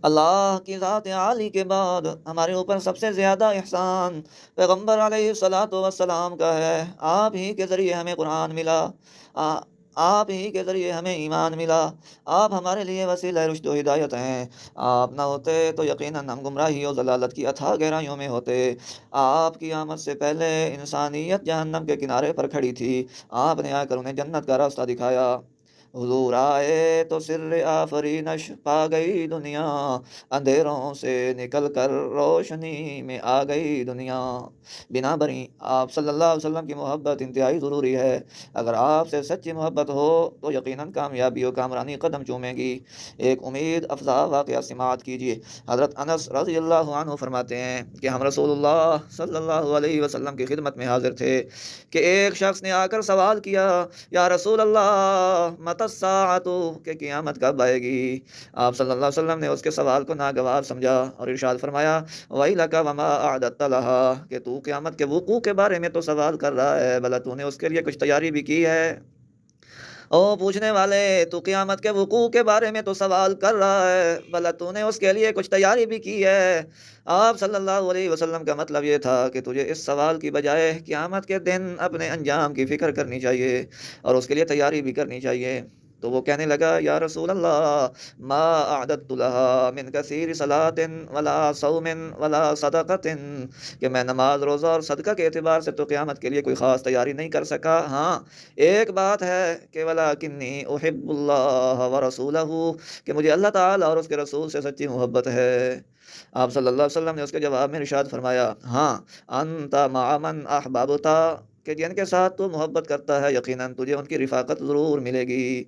اللہ کی ذات عالی کے بعد ہمارے اوپر سب سے زیادہ احسان پیغمبر علیہ الصلاۃ والسلام کا ہے۔ آپ ہی کے ذریعے ہمیں قرآن ملا، آ- آپ ہی کے ذریعے ہمیں ایمان ملا۔ آپ ہمارے لیے وسیلہ رشد و ہدایت ہیں۔ آپ نہ ہوتے تو یقیناً ہم گمراہی و ضلالت کی اتھاہ گہرائیوں میں ہوتے۔ آپ کی آمد سے پہلے انسانیت جہنم کے کنارے پر کھڑی تھی، آپ نے آ کر انہیں جنت کا راستہ دکھایا۔ حضور آئے تو سر آفرینش پا گئی دنیا، اندھیروں سے نکل کر روشنی میں آ گئی دنیا۔ بنا بری آپ صلی اللہ علیہ وسلم کی محبت انتہائی ضروری ہے۔ اگر آپ سے سچی محبت ہو تو یقیناً کامیابی و کامرانی قدم چومے گی۔ ایک امید افزا واقعہ سماعت کیجیے۔ حضرت انس رضی اللہ عنہ فرماتے ہیں کہ ہم رسول اللہ صلی اللہ علیہ وسلم کی خدمت میں حاضر تھے کہ ایک شخص نے آ کر سوال کیا، یا رسول اللہ متی الساعۃ، کہ قیامت کب آئے گی؟ آپ صلی اللہ علیہ وسلم نے اس کے سوال کو ناگوار سمجھا اور ارشاد فرمایا، وَيْلَكَ وَمَا أَعْدَدتَّ لَهَا، کہ تو قیامت کے وقوع کے بارے میں تو سوال کر رہا ہے، بھلا تو نے اس کے لیے کچھ تیاری بھی کی ہے؟ او پوچھنے والے، تو قیامت کے وقوع کے بارے میں تو سوال کر رہا ہے، بھلا تو نے اس کے لیے کچھ تیاری بھی کی ہے؟ آپ صلی اللہ علیہ وسلم کا مطلب یہ تھا کہ تجھے اس سوال کی بجائے قیامت کے دن اپنے انجام کی فکر کرنی چاہیے اور اس کے لیے تیاری بھی کرنی چاہیے۔ تو وہ کہنے لگا، یا رسول اللہ ما اعددت لها من کثیر صلاۃ ولا صوم ولا صدقۃ، کہ میں نماز روزہ اور صدقہ کے اعتبار سے تو قیامت کے لیے کوئی خاص تیاری نہیں کر سکا۔ ہاں ایک بات ہے کہ ولاکنی احب اللہ ورسولہ، کہ مجھے اللہ تعالیٰ اور اس کے رسول سے سچی محبت ہے۔ آپ صلی اللہ علیہ وسلم نے اس کے جواب میں ارشاد فرمایا، ہاں انت مع من احببتا، کہ جن کے ساتھ تو محبت کرتا ہے یقیناً تجھے ان کی رفاقت ضرور ملے گی۔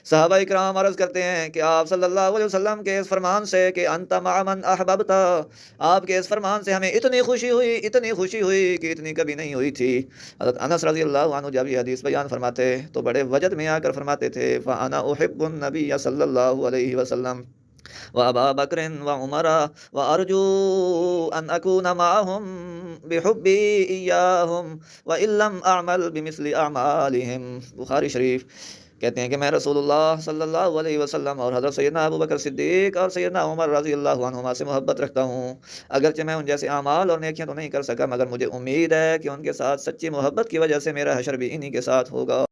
صحابہ اکرام عرض کرتے ہیں کہ آپ صلی اللہ علیہ وسلم کے اس فرمان سے کہ انت مع من احببتا، آپ کے اس فرمان سے ہمیں اتنی خوشی ہوئی، اتنی خوشی ہوئی کہ اتنی کبھی نہیں ہوئی تھی۔ حضرت انس رضی اللہ عنہ جب یہ حدیث بیان فرماتے تو بڑے وجد میں آ کر فرماتے تھے، فانا احب النبی صلی اللہ علیہ وسلم وابا بکر وعمر وارجو ان اکون معهم بحبی ایاہم وان لم اعمل بمثل اعمالهم۔ بخاری شریف۔ کہتے ہیں کہ میں رسول اللہ صلی اللہ علیہ وسلم اور حضرت سیدنا ابو بکر صدیق اور سیدنا عمر رضی اللہ عنہما سے محبت رکھتا ہوں، اگرچہ میں ان جیسے اعمال اور نیکیاں تو نہیں کر سکا، مگر مجھے امید ہے کہ ان کے ساتھ سچی محبت کی وجہ سے میرا حشر بھی انہی کے ساتھ ہوگا۔